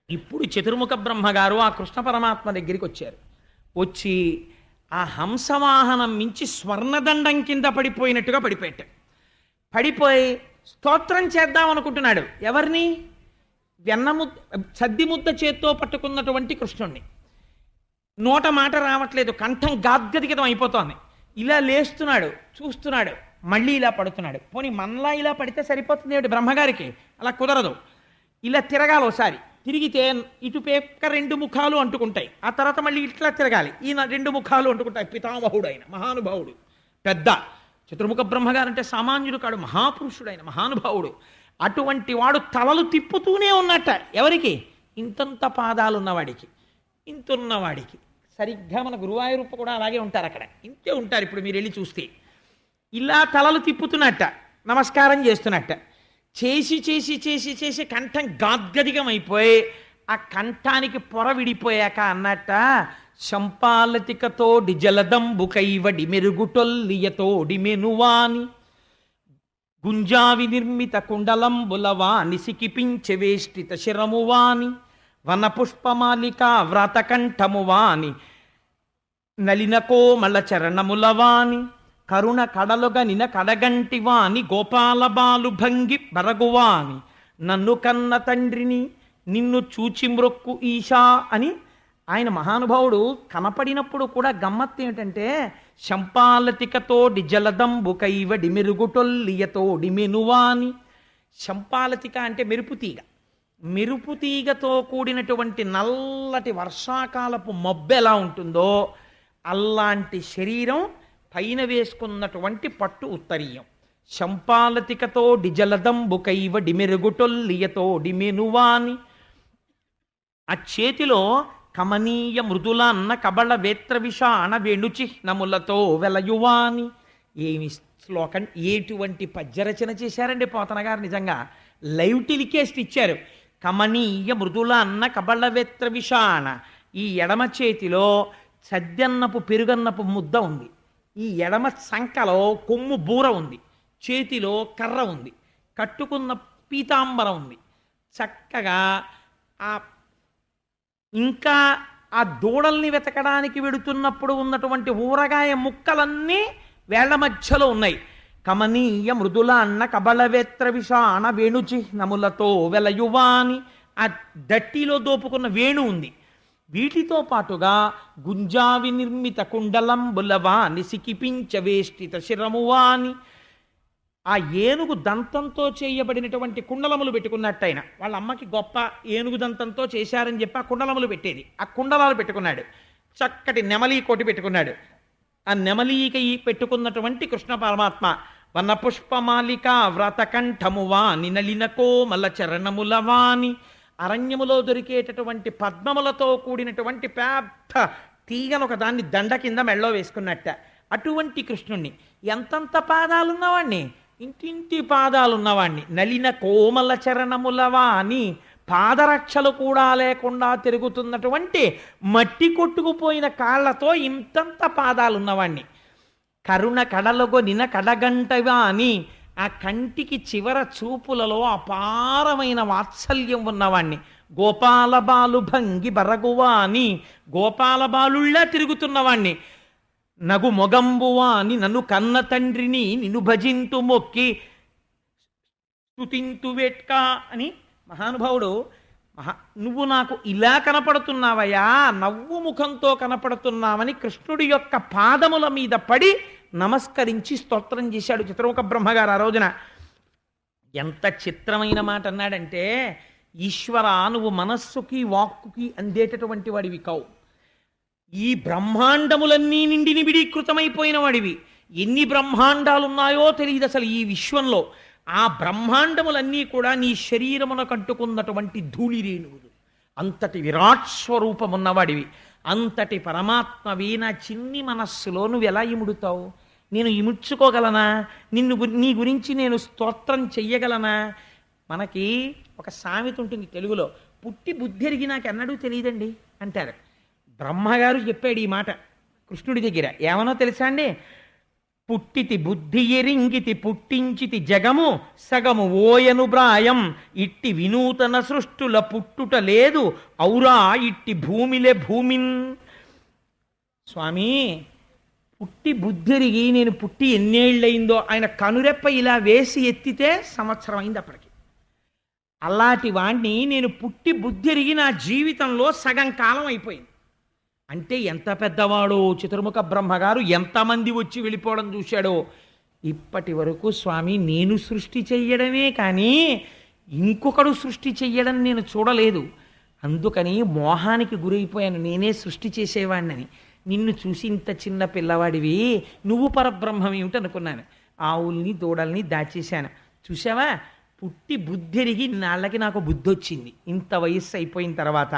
ఇప్పుడు చతుర్ముఖ బ్రహ్మగారు ఆ కృష్ణ పరమాత్మ దగ్గరికి వచ్చారు. వచ్చి ఆ హంసవాహనం మించి స్వర్ణదండం కింద పడిపోయినట్టుగా పడిపోయాడు. పడిపోయి స్తోత్రం చేద్దాం అనుకుంటున్నాడు. ఎవరిని? సద్ది ముద్ద చేత్తో పట్టుకున్నటువంటి కృష్ణుణ్ణి. నోట మాట రావట్లేదు, కంఠం గాద్గదిగతం అయిపోతోంది. ఇలా లేస్తున్నాడు, చూస్తున్నాడు, మళ్ళీ ఇలా పడుతున్నాడు. పోనీ మనలా ఇలా పడితే సరిపోతుంది ఏమిటి బ్రహ్మగారికి? అలా కుదరదు. ఇలా తిరగాలి. ఒకసారి తిరిగితే ఇటు పేక్క రెండు ముఖాలు అంటుకుంటాయి, ఆ తర్వాత మళ్ళీ ఇట్లా తిరగాలి, ఈయన రెండు ముఖాలు అంటుకుంటాయి. పితామహుడు ఆయన, మహానుభావుడు, పెద్ద చతుర్ముఖ బ్రహ్మగారు అంటే సామాన్యుడు కాడు, మహాపురుషుడైన మహానుభావుడు. అటువంటి వాడు తలలు తిప్పుతూనే ఉన్నట్ట. ఎవరికి? ఇంతంత పాదాలు ఉన్నవాడికి, ఇంతున్నవాడికి. సరిగ్గా మన గురువాయూరప్ప కూడా అలాగే ఉంటారు, అక్కడ ఇంతే ఉంటారు. ఇప్పుడు మీరు వెళ్ళి చూస్తే ఇలా తలలు తిప్పుతున్నట్ట, నమస్కారం చేస్తున్నట్ట. చేసి చేసి చేసి చేసి కంఠం గాద్గదిగం అయిపోయి ఆ కంఠానికి పొర విడిపోయాక అన్నట్ట, శంపాలతికతోడి జలదంబుకైవడి మెరుగుటొల్లియతోడి మెనువాని గుంజావి నిర్మిత కుండలంబులవాని సికిపించెవేష్టిత శిరమువాని వనపుష్పమాలిక వ్రతకంఠమువాని నలినకోమల చరణములవాని కరుణ కడలుగనిన కడగంటివాని గోపాలబాలు భంగి బరగువాని నన్ను కన్న తండ్రిని నిన్ను చూచి మ్రొక్కు ఈశా అని ఆయన మహానుభావుడు కనపడినప్పుడు కూడా గమ్మత్తు ఏమిటంటే, శంపాలతికతోడి జలదంబుకైవడి మెరుగుటొల్లియతోడి మెనువాని. శంపాలతిక అంటే మెరుపుతీగ. మెరుపుతీగతో కూడినటువంటి నల్లటి వర్షాకాలపు మబ్బు ఎలా ఉంటుందో అలాంటి శరీరం, పైన వేసుకున్నటువంటి పట్టు ఉత్తరీయం. శంపాలతికతో డిజలదంబుకైవడి మెరుగుటొల్లియతోడి మెనువాని. ఆ చేతిలో కమనీయ మృదుల అన్న కబళ వేత్ర విషాణ వేణుచిహ్నములతో వెలయువాని. ఏమి శ్లోకం, ఎటువంటి పద్యరచన చేశారండి పోతన గారు. నిజంగా లైవ్ టెలికాస్ట్ ఇచ్చారు. కమనీయ మృదుల అన్న కబళ వేత్ర విషాణ. ఈ ఎడమ చేతిలో సద్యన్నపు పెరుగన్నపు ముద్ద ఉంది, ఈ ఎడమ సంకలో కొమ్ము బూర ఉంది, చేతిలో కర్ర ఉంది, కట్టుకున్న పీతాంబరం ఉంది. చక్కగా ఆ ఇంకా ఆ దూడల్ని వెతకడానికి వెడుతున్నప్పుడు ఉన్నటువంటి ఊరగాయ ముక్కలన్నీ వేళ్ల మధ్యలో ఉన్నాయి. కమనీయ మృదుల అన్న కబళవేత్ర విషాణ వేణుచిహ్నములతో వెలయువాని. ఆ దట్టిలో దోపుకున్న వేణు ఉంది. వీటితో పాటుగా గుంజావి నిర్మిత కుండలంబులవాని సికిపించవేష్టిత శిరమువాని. ఆ ఏనుగు దంతంతో చేయబడినటువంటి కుండలములు పెట్టుకున్నట్టయిన వాళ్ళ అమ్మకి గొప్ప ఏనుగు దంతంతో చేశారని చెప్పి ఆ కుండలములు పెట్టేది. ఆ కుండలాలు పెట్టుకున్నాడు. చక్కటి నెమలి కోటి పెట్టుకున్నాడు. ఆ నెమలీక పెట్టుకున్నటువంటి కృష్ణ పరమాత్మ వనపుష్పమాలిక వ్రతకంఠమువాని నలినకో మల చరణములవాని. అరణ్యములో దొరికేటటువంటి పద్మములతో కూడినటువంటి పెద్ద తీగను ఒక దాన్ని దండ కింద మెళ్ళో వేసుకున్నట్ట. అటువంటి కృష్ణుణ్ణి, ఎంతంత పాదాలున్నవాణ్ణి, ఇంటింటి పాదాలున్నవాణ్ణి. నలిన కోమల చరణములవాని. పాదరక్షలు కూడా లేకుండా తిరుగుతున్నటువంటి మట్టి కొట్టుకుపోయిన కాళ్లతో ఇంతంత పాదాలున్నవాణ్ణి. కరుణ కడలగొనిన కడగంటవాని. ఆ కంటికి చివర చూపులలో అపారమైన వాత్సల్యం ఉన్నవాణ్ణి. గోపాలబాలు భంగి బరగువాని. గోపాలబాలుళ్ళా తిరుగుతున్నవాణ్ణి. నగు మొగంబువాని నన్ను కన్న తండ్రిని నిన్ను భజింతు మొక్కి స్తుతింతు వేట్కా అని మహానుభావుడు. నువ్వు నాకు ఇలా కనపడుతున్నావయ్యా, నవ్వు ముఖంతో కనపడుతున్నావని కృష్ణుడి యొక్క పాదముల మీద పడి నమస్కరించి స్తోత్రం చేశాడు చతుర్ముఖ బ్రహ్మగారు ఆ రోజున. ఎంత చిత్రమైన మాట అన్నాడంటే, ఈశ్వర నువ్వు మనస్సుకి వాక్కుకి అందేటటువంటి వాడివి కావు. ఈ బ్రహ్మాండములన్నీ నిండి నిబిడీకృతమైపోయిన వాడివి. ఎన్ని బ్రహ్మాండాలున్నాయో తెలియదు అసలు ఈ విశ్వంలో. ఆ బ్రహ్మాండములన్నీ కూడా నీ శరీరమున కట్టుకున్నటువంటి ధూళిరేణువులు. అంతటి విరాట్ స్వరూపమున్నవాడివి. అంతటి పరమాత్మవి నా చిన్ని మనస్సులో నువ్వు ఎలా ఇముడుతావు? నేను ఇముడ్చుకోగలనా? నీ గురించి నేను స్తోత్రం చెయ్యగలనా? మనకి ఒక సామెత ఉంటుంది తెలుగులో, పుట్టి బుద్ధి ఎరిగి నాకు ఎన్నడూ తెలియదండి అంటారు. బ్రహ్మగారు చెప్పాడు ఈ మాట కృష్ణుడి దగ్గర. ఏమనో తెలుసా అండి? పుట్టితి బుద్ధి ఎరింగితి పుట్టించితి జగము సగము ఓయను బ్రాయం ఇట్టి వినూతన సృష్టుల పుట్టుట లేదు ఔరా ఇట్టి భూమిలే భూమిన్. స్వామి, పుట్టి బుద్ధిరిగి నేను పుట్టి ఎన్నేళ్ళయిందో ఆయన కనురెప్ప ఇలా వేసి ఎత్తితే సంవత్సరం అయింది అప్పటికి. అలాంటి వాణ్ణి నేను పుట్టి బుద్ధిరిగి నా జీవితంలో సగం కాలం అయిపోయింది. అంటే ఎంత పెద్దవాడో చతుర్ముఖ బ్రహ్మగారు ఎంతమంది వచ్చి వెళ్ళిపోవడం చూశాడో. ఇప్పటి వరకు స్వామి నేను సృష్టి చెయ్యడమే కానీ ఇంకొకడు సృష్టి చెయ్యడం నేను చూడలేదు. అందుకని మోహానికి గురైపోయాను, నేనే సృష్టి చేసేవాడినని. నిన్ను చూసి ఇంత చిన్న పిల్లవాడివి, నువ్వు పరబ్రహ్మం ఏమిటి అనుకున్నాను. ఆవుల్ని దూడల్ని దాచేశాను. చూసావా, పుట్టి బుద్ధిరిగి నాళ్ళకి నాకు బుద్ధి వచ్చింది ఇంత వయస్సు అయిపోయిన తర్వాత.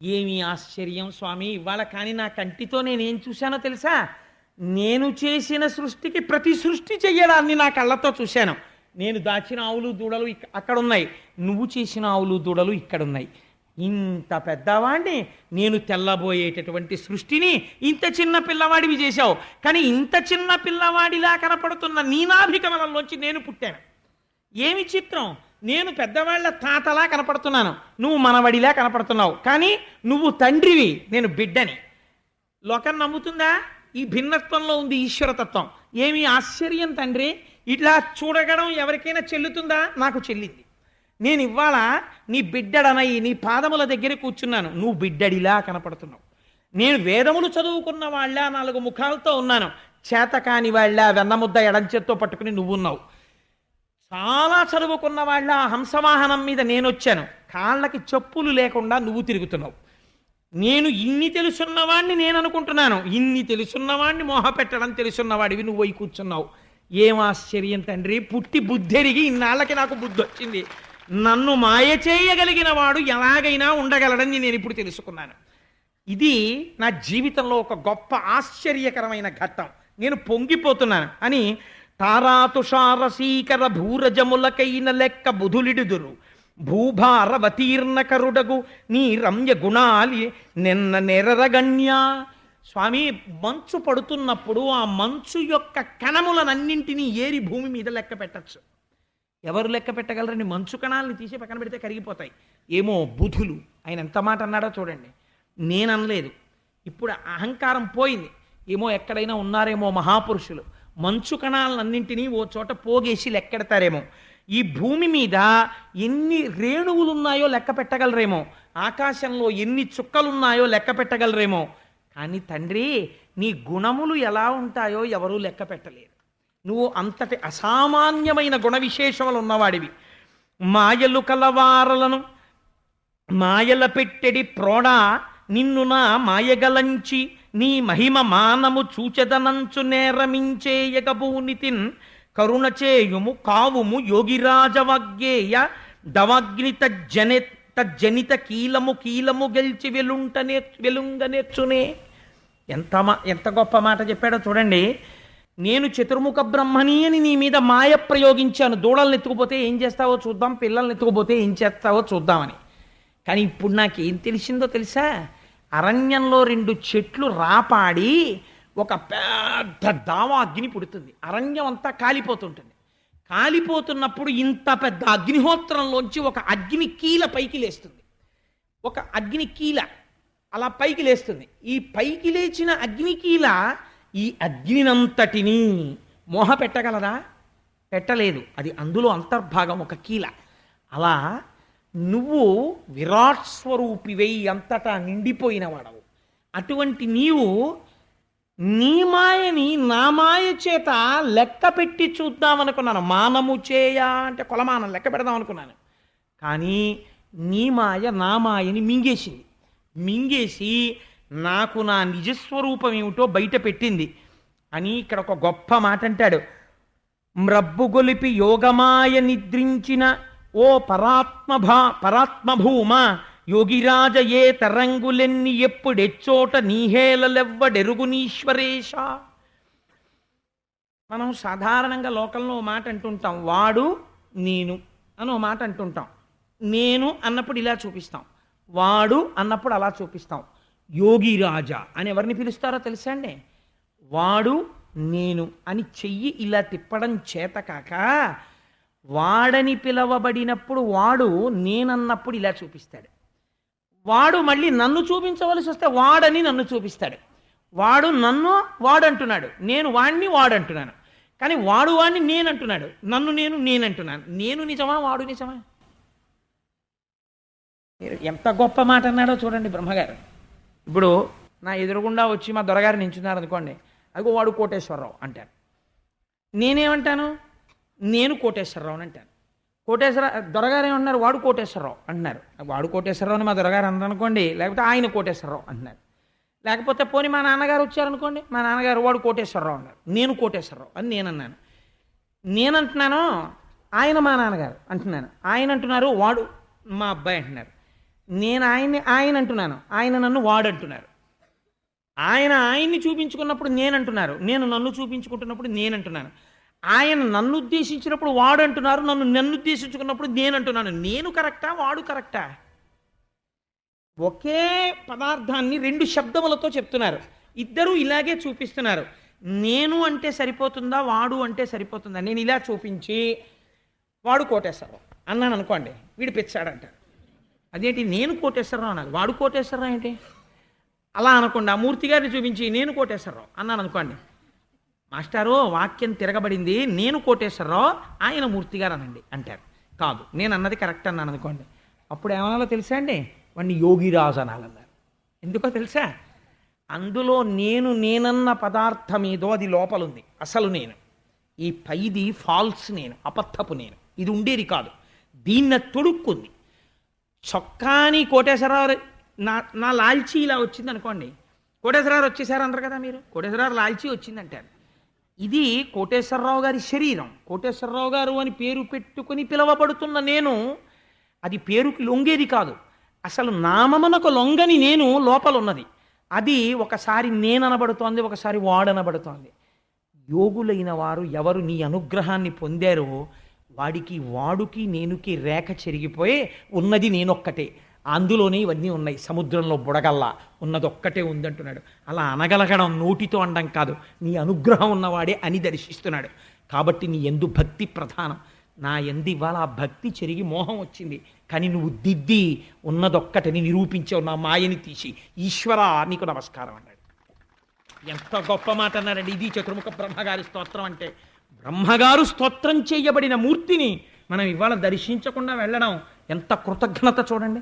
ఏమి ఆశ్చర్యం స్వామి ఇవాళ. కానీ నా కంటితో నేనేం చూశానో తెలుసా? నేను చేసిన సృష్టికి ప్రతి సృష్టి చెయ్యడాన్ని నా కళ్ళతో చూశాను. నేను దాచిన ఆవులు దూడలు అక్కడున్నాయి, నువ్వు చేసిన ఆవులు దూడలు ఇక్కడున్నాయి. ఇంత పెద్దవాడిని నేను తెల్లబోయేటటువంటి సృష్టిని ఇంత చిన్న పిల్లవాడివి చేశావు. కానీ ఇంత చిన్న పిల్లవాడిలా కనపడుతున్న నీనాభికమలంలోంచి నేను పుట్టాను. ఏమి చిత్రం! నేను పెద్దవాళ్ల తాతలా కనపడుతున్నాను, నువ్వు మనవడిలా కనపడుతున్నావు. కానీ నువ్వు తండ్రివి, నేను బిడ్డని. లోకం నమ్ముతుందా? ఈ భిన్నత్వంలో ఉంది ఈశ్వరతత్వం. ఏమి ఆశ్చర్యం తండ్రి! ఇట్లా చూడగడం ఎవరికైనా చెల్లుతుందా? నాకు చెల్లింది. నేను ఇవాళ నీ బిడ్డడనై నీ పాదముల దగ్గర కూర్చున్నాను, నువ్వు బిడ్డడిలా కనపడుతున్నావు. నేను వేదములు చదువుకున్న వాళ్ళ 4 ముఖాలతో ఉన్నాను, చేతకాని వాళ్ళ వెన్నముద్ద ఎడంచేత్తో పట్టుకుని నువ్వున్నావు. చాలా చదువుకున్న వాళ్ళ హంసవాహనం మీద నేను వచ్చాను, కాళ్ళకి చెప్పులు లేకుండా నువ్వు తిరుగుతున్నావు. నేను ఇన్ని తెలుసున్నవాడిని నేను అనుకుంటున్నాను, ఇన్ని తెలుసున్నవాడిని మోహపెట్టడం తెలుసున్నవాడివి నువ్వు పోయి కూర్చున్నావు. ఏం ఆశ్చర్యం తండ్రి! పుట్టి బుద్ధెరిగి ఇన్నాళ్ళకి నాకు బుద్ధి వచ్చింది. నన్ను మాయ చేయగలిగిన వాడు ఎలాగైనా ఉండగలడని నేను ఇప్పుడు తెలుసుకున్నాను. ఇది నా జీవితంలో ఒక గొప్ప ఆశ్చర్యకరమైన ఘట్టం. నేను పొంగిపోతున్నాను అని తారాతుషారసీకర భూరజములకైన లెక్క బుధులిడుదురు భూభారవతీర్ణ కరుడగు నీ రమ్య గుణాలి నిన్న నెరరగణ్య. స్వామి, మంచు పడుతున్నప్పుడు ఆ మంచు యొక్క కణములనన్నింటినీ ఏరి భూమి మీద లెక్క పెట్టచ్చు. ఎవరు లెక్క పెట్టగలరని? మంచు కణాలని తీసి పక్కన పెడితే కరిగిపోతాయి. ఏమో బుధులు, ఆయన ఎంత మాట అన్నాడో చూడండి. నేననలేదు. ఇప్పుడు అహంకారం పోయింది. ఏమో ఎక్కడైనా ఉన్నారేమో మహాపురుషులు, మంచు కణాలన్నింటినీ ఓ చోట పోగేసి లెక్కెడతారేమో. ఈ భూమి మీద ఎన్ని రేణువులు ఉన్నాయో లెక్క పెట్టగలరేమో, ఆకాశంలో ఎన్ని చుక్కలున్నాయో లెక్క పెట్టగలరేమో. కానీ తండ్రి, నీ గుణములు ఎలా ఉంటాయో ఎవరూ లెక్క పెట్టలేరు. నువ్వు అంతటి అసామాన్యమైన గుణ విశేషములు ఉన్నవాడివి. మాయలు కలవారలను మాయల పెట్టెడి ప్రోడా నిన్ను నా మాయగలంచి నీ మహిమ మానము చూచెదనంచు నేరమించేయగబూనితిన్ కరుణ చేయుము కావుము యోగిరాజవగ్గేయ దవాగ్ని తజ్జనిత కీలము కీలము గెల్చి వెలుంగ నేర్చునే. ఎంత గొప్ప మాట చెప్పాడో చూడండి. నేను చతుర్ముఖ బ్రహ్మని అని నీ మీద మాయ ప్రయోగించాను. దూడల్ని ఎత్తుకుపోతే ఏం చేస్తావో చూద్దాం, పిల్లల్ని ఎత్తుకుపోతే ఏం చేస్తావో చూద్దామని. కానీ ఇప్పుడు నాకేం తెలిసిందో తెలుసా? అరణ్యంలో 2 చెట్లు రాపాడి ఒక పెద్ద దావా అగ్ని పుడుతుంది. అరణ్యం అంతా కాలిపోతుంటుంది. కాలిపోతున్నప్పుడు ఇంత పెద్ద అగ్నిహోత్రంలోంచి ఒక అగ్ని కీల పైకి లేస్తుంది. ఒక అగ్ని కీల అలా పైకి లేస్తుంది. ఈ పైకి లేచిన అగ్నికీల ఈ అగ్నినంతటినీ మోహ పెట్టగలదా? పెట్టలేదు. అది అందులో అంతర్భాగం, ఒక కీల. అలా నువ్వు విరాట్ స్వరూపివై అంతటా నిండిపోయిన వాడవు. అటువంటి నీవు నీ మాయని నా మాయ చేత లెక్క పెట్టి చూద్దామనుకున్నాను. మానము చేయ అంటే కొలమానం లెక్క పెడదాం అనుకున్నాను. కానీ నీ మాయ నా మాయని మింగేసింది. మింగేసి నాకు నా నిజస్వరూపం ఏమిటో బయట పెట్టింది అని ఇక్కడ ఒక గొప్ప మాట అంటాడు. మ్రబ్బు గొలిపి యోగమాయ నిద్రించిన ఓ పరాత్మభూమ యోగిరాజ ఏ తరంగులెన్ని ఎప్పుడెచ్చోట నీహేలెవ్వడెరుగునీశ్వరేశ. మనం సాధారణంగా లోకంలో మాట అంటుంటాం, వాడు నేను అని మాట అంటుంటాం. నేను అన్నప్పుడు ఇలా చూపిస్తాం, వాడు అన్నప్పుడు అలా చూపిస్తాం. యోగిరాజా అని ఎవరిని పిలుస్తారో తెలుసా అండి? వాడు నేను అని చెయ్యి ఇలా తిప్పడం చేత కాక వాడని పిలవబడినప్పుడు వాడు నేనన్నప్పుడు ఇలా చూపిస్తాడు. వాడు మళ్ళీ నన్ను చూపించవలసి వస్తే వాడని నన్ను చూపిస్తాడు. వాడు నన్ను వాడంటున్నాడు, నేను వాడిని వాడంటున్నాను. కానీ వాడు వాడిని నేనంటున్నాడు, నన్ను నేనంటున్నాను. నేను నిజమా, వాడు నిజమా? ఎంత గొప్ప మాట అన్నాడో చూడండి బ్రహ్మగారు. ఇప్పుడు నా ఎదురుగుండా వచ్చి మా దొరగారు నించున్నారు అనుకోండి, అదిగో వాడు కోటేశ్వరరావు అంటాను. నేనేమంటాను? నేను కోటేశ్వరరావు అని అంటాను. దొరగారు ఏమన్నారు? వాడు కోటేశ్వరరావు అంటున్నారు. వాడు కోటేశ్వరరావు అని మా దొరగారు అన్నారు అనుకోండి, లేకపోతే ఆయన కోటేశ్వరరావు అంటున్నారు. లేకపోతే పోనీ మా నాన్నగారు వచ్చారనుకోండి, మా నాన్నగారు వాడు కోటేశ్వరరావు అన్నారు, నేను కోటేశ్వరరావు అని నేనన్నాను. నేనంటున్నాను, ఆయన మా నాన్నగారు అంటున్నాను. ఆయన అంటున్నారు వాడు మా అబ్బాయి అంటున్నారు. నేను ఆయన అంటున్నాను, ఆయన నన్ను వాడు అంటున్నారు. ఆయన్ని చూపించుకున్నప్పుడు నేనంటున్నారు, నేను నన్ను చూపించుకుంటున్నప్పుడు నేనంటున్నాను. ఆయన నన్ను ఉద్దేశించినప్పుడు వాడు అంటున్నారు, నన్ను ఉద్దేశించుకున్నప్పుడు నేనంటున్నాను. నేను కరెక్టా, వాడు కరెక్టా? ఒకే పదార్థాన్ని రెండు శబ్దములతో చెప్తున్నారు, ఇద్దరూ ఇలాగే చూపిస్తున్నారు. నేను అంటే సరిపోతుందా, వాడు అంటే సరిపోతుందా? నేను ఇలా చూపించి వాడు కోటేశ్వరరావు అన్నాను అనుకోండి, వీడు పిచ్చాడంటారు. అదేంటి నేను కోటేశ్వరరావు అనాలి, వాడు కోటేశ్వరరావు ఏంటి? అలా అనకుండా మూర్తి గారిని చూపించి నేను కోటేశ్వరరావు అన్నాను అనుకోండి, మాస్టారు వాక్యం తిరగబడింది, నేను కోటేశ్వరరావు ఆయన మూర్తి గారు అనండి అంటారు. కాదు, నేను అన్నది కరెక్ట్ అన్నాను అనుకోండి, అప్పుడు ఏమనాలో తెలుసా అండి? వాడిని యోగిరాజు అనాలన్నారు. ఎందుకో తెలుసా? అందులో నేనన్న పదార్థం ఏదో అది లోపలుంది, అసలు నేను. ఈ పైది ఫాల్స్ నేను, అబద్ధపు నేను, ఇది ఉండేది కాదు. దీన్ని తొడుక్కుంది. చొక్కాని కోటేశ్వరరావు నా లాల్చీ ఇలా వచ్చింది అనుకోండి, కోటేశ్వరరావు వచ్చేసారు అందరు కదా మీరు, కోటేశ్వరరావు లాల్చీ వచ్చిందంటారు. ఇది కోటేశ్వరరావు గారి శరీరం. కోటేశ్వరరావు గారు అని పేరు పెట్టుకుని పిలవబడుతున్న నేను, అది పేరుకి లొంగేది కాదు. అసలు నామమునకు లొంగని నేను లోపల ఉన్నది. అది ఒకసారి నేననబడుతోంది, ఒకసారి వాడనబడుతోంది. యోగులైన వారు ఎవరు నీ అనుగ్రహాన్ని పొందారో వాడికి వాడుకి నేనుకి రేఖ చెరిగిపోయి ఉన్నది నేనొక్కటే, అందులోనే ఇవన్నీ ఉన్నాయి. సముద్రంలో బుడగల్లా ఉన్నదొక్కటే ఉందంటున్నాడు. అలా అనగలగడం నోటితో అనడం కాదు, నీ అనుగ్రహం ఉన్నవాడే అని దర్శిస్తున్నాడు. కాబట్టి నీ ఎందు భక్తి ప్రధానం. నా ఎందు ఇవాళ ఆ భక్తి చెరిగి మోహం వచ్చింది, కానీ నువ్వు దిద్ది ఉన్నదొక్కటని నిరూపించావు, నా మాయని తీసి. ఈశ్వరా నీకు నమస్కారం అన్నాడు. ఎంత గొప్ప మాట అన్నాడండి. ఇది చతుర్ముఖ బ్రహ్మగారి స్తోత్రం అంటే. బ్రహ్మగారు స్తోత్రం చేయబడిన మూర్తిని మనం ఇవాళ దర్శించకుండా వెళ్ళడం ఎంత కృతజ్ఞత చూడండి.